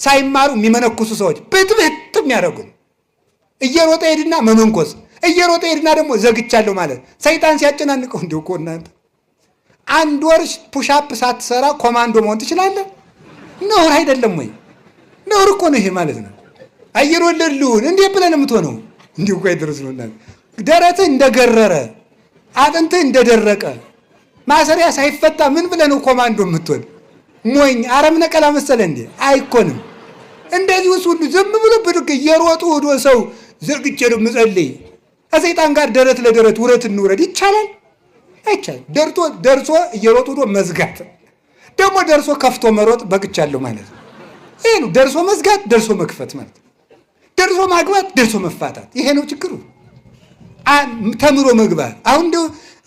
ሳይማሩ የሚመነኩሱ ሰዎች ብጥብጥ የሚያደርጉን እየሮጠ ሄድና መመንኮስ እየሮጠ ሄድና ደግሞ ዘግቻለሁ ማለት ሰይጣን ሲያጨናንቀው እንዲሁ እኮ እናንተ አንድ ወር ፑሻፕ ሳትሰራ ኮማንዶ መሆን ትችላለህ? ነውር አይደለም ወይ? ነውር እኮ ነው ይሄ ማለት ነው። አየር ወለድ ልሁን እንዴት ብለህ ነው የምትሆነው? እንዲሁ እኮ አይደረስ ነው እናንተ ደረትህ እንደገረረ አጥንትህ እንደደረቀ ማሰሪያ ሳይፈታ ምን ብለህ ነው ኮማንዶ የምትሆን? ሞኝ አረም ነቀላ መሰለ እንዴ? አይኮንም። እንደዚህ ሁሉ ዝም ብሎ ብድግ እየሮጡ ሄዶ ሰው ዘግቼ ነው የምጸልይ ከሰይጣን ጋር ደረት ለደረት ውረት እንውረድ ይቻላል? አይቻልም። ደርሶ እየሮጡ ሄዶ መዝጋት ደግሞ ደርሶ ከፍቶ መሮጥ በግቻለሁ ማለት ነው። ይሄ ነው ደርሶ መዝጋት፣ ደርሶ መክፈት ማለት ነው። ደርሶ ማግባት፣ ደርሶ መፋታት። ይሄ ነው ችግሩ። ተምሮ መግባት። አሁን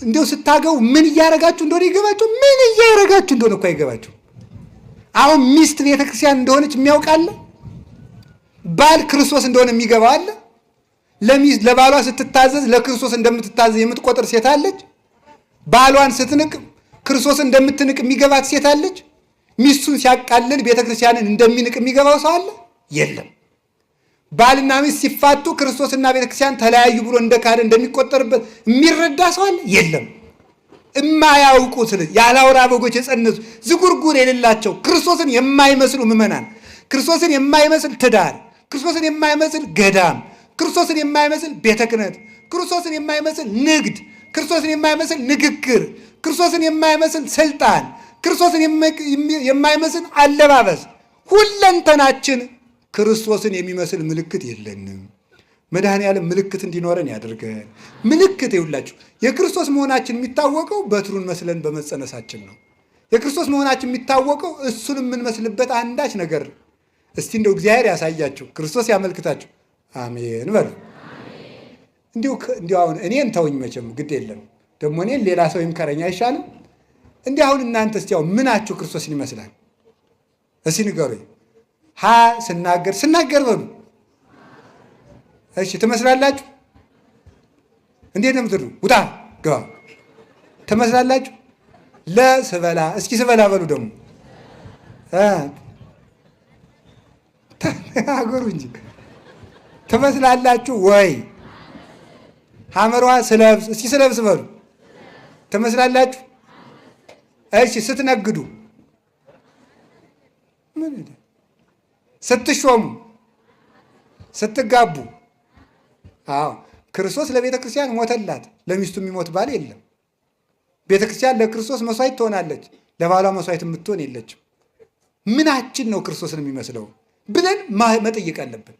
እንደው ስታገው ምን እያረጋችሁ እንደሆነ ይገባችሁ? ምን እያረጋችሁ እንደሆነ እኮ አይገባችሁ። አሁን ሚስት ቤተክርስቲያን እንደሆነች የሚያውቃለ? ባል ክርስቶስ እንደሆነ የሚገባው አለ? ለባሏ ስትታዘዝ ለክርስቶስ እንደምትታዘዝ የምትቆጥር ሴት አለች? ባሏን ስትንቅ ክርስቶስ እንደምትንቅ የሚገባት ሴት አለች? ሚስቱን ሲያቃልል ቤተክርስቲያንን እንደሚንቅ የሚገባው ሰው አለ? የለም። ባልና ሚስት ሲፋቱ ክርስቶስና ቤተክርስቲያን ተለያዩ ብሎ እንደካደ እንደሚቆጠርበት የሚረዳ ሰው አለ? የለም። የማያውቁት ያላውራ በጎች የጸነሱ ዝጉርጉር የሌላቸው ክርስቶስን የማይመስሉ ምዕመናን፣ ክርስቶስን የማይመስል ትዳር፣ ክርስቶስን የማይመስል ገዳም፣ ክርስቶስን የማይመስል ቤተ ክህነት፣ ክርስቶስን የማይመስል ንግድ፣ ክርስቶስን የማይመስል ንግግር፣ ክርስቶስን የማይመስል ስልጣን፣ ክርስቶስን የማይመስል አለባበስ፣ ሁለንተናችን ክርስቶስን የሚመስል ምልክት የለንም። መድኃኔዓለም ምልክት እንዲኖረን ያድርገን። ምልክት ይውላችሁ የክርስቶስ መሆናችን የሚታወቀው በትሩን መስለን በመጸነሳችን ነው። የክርስቶስ መሆናችን የሚታወቀው እሱን የምንመስልበት አንዳች ነገር። እስቲ እንደው እግዚአብሔር ያሳያችሁ፣ ክርስቶስ ያመልክታችሁ። አሜን በሉ። እንዲሁ አሁን እኔን ተውኝ፣ መቼም ግድ የለም ደግሞ እኔን ሌላ ሰው ይምከረኝ አይሻልም? እንዲህ አሁን እናንተ እስቲ አሁን ምናችሁ ክርስቶስን ይመስላል? እስቲ ንገሩኝ። ስናገር በሉ። እሺ ትመስላላችሁ? እንዴት ነው የምትሉ? ውጣ ግባ ትመስላላችሁ? ለስበላ እስኪ ስበላ በሉ ደግሞ አገሩ እንጂ ትመስላላችሁ ወይ? ሐመሯ ስለብስ እስኪ ስለብስ በሉ ትመስላላችሁ? እሺ ስትነግዱ፣ ምን ስትሾሙ፣ ስትጋቡ። አዎ ክርስቶስ ለቤተ ክርስቲያን ሞተላት። ለሚስቱ የሚሞት ባል የለም። ቤተ ክርስቲያን ለክርስቶስ መስዋዕት ትሆናለች፣ ለባሏ መስዋዕት የምትሆን የለችም። ምናችን ነው ክርስቶስን የሚመስለው ብለን መጠየቅ አለብን።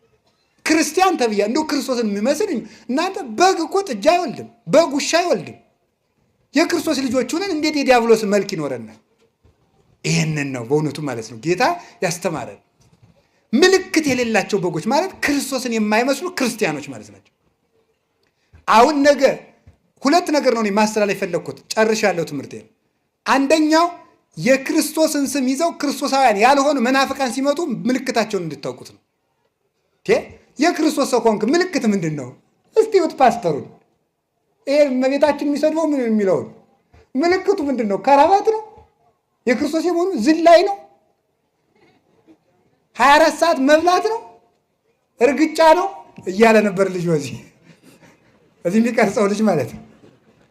ክርስቲያን ተብያ እንደው ክርስቶስን የሚመስል እናንተ በግ እኮ ጥጃ አይወልድም፣ በግ ውሻ አይወልድም። የክርስቶስ ልጆች ሆነን እንዴት የዲያብሎስ መልክ ይኖረናል? ይህንን ነው በእውነቱ ማለት ነው ጌታ ያስተማረን። ምልክት የሌላቸው በጎች ማለት ክርስቶስን የማይመስሉ ክርስቲያኖች ማለት ናቸው። አሁን ነገ ሁለት ነገር ነው ማስተላለፍ የፈለግኩት፣ ጨርሻለሁ ትምህርቴን። አንደኛው የክርስቶስን ስም ይዘው ክርስቶሳውያን ያልሆኑ መናፍቃን ሲመጡ ምልክታቸውን እንድታውቁት ነው። የክርስቶስ ሰው ሆንክ ምልክት ምንድን ነው? እስቲ ወት ፓስተሩን ይሄ እመቤታችን የሚሰድበው ምን የሚለውን ምልክቱ ምንድን ነው? ከራባት ነው? የክርስቶስ የመሆኑ ዝላይ ነው? 24 ሰዓት መብላት ነው? እርግጫ ነው እያለ ነበር ልጅ እዚህ የሚቀርጸው ልጅ ማለት ነው።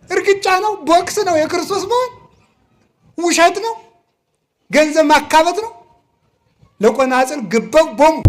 እርግጫ ነው? ቦክስ ነው? የክርስቶስ መሆን ውሸት ነው? ገንዘብ ማካበት ነው? ለቆናጽል ግበው ቦምብ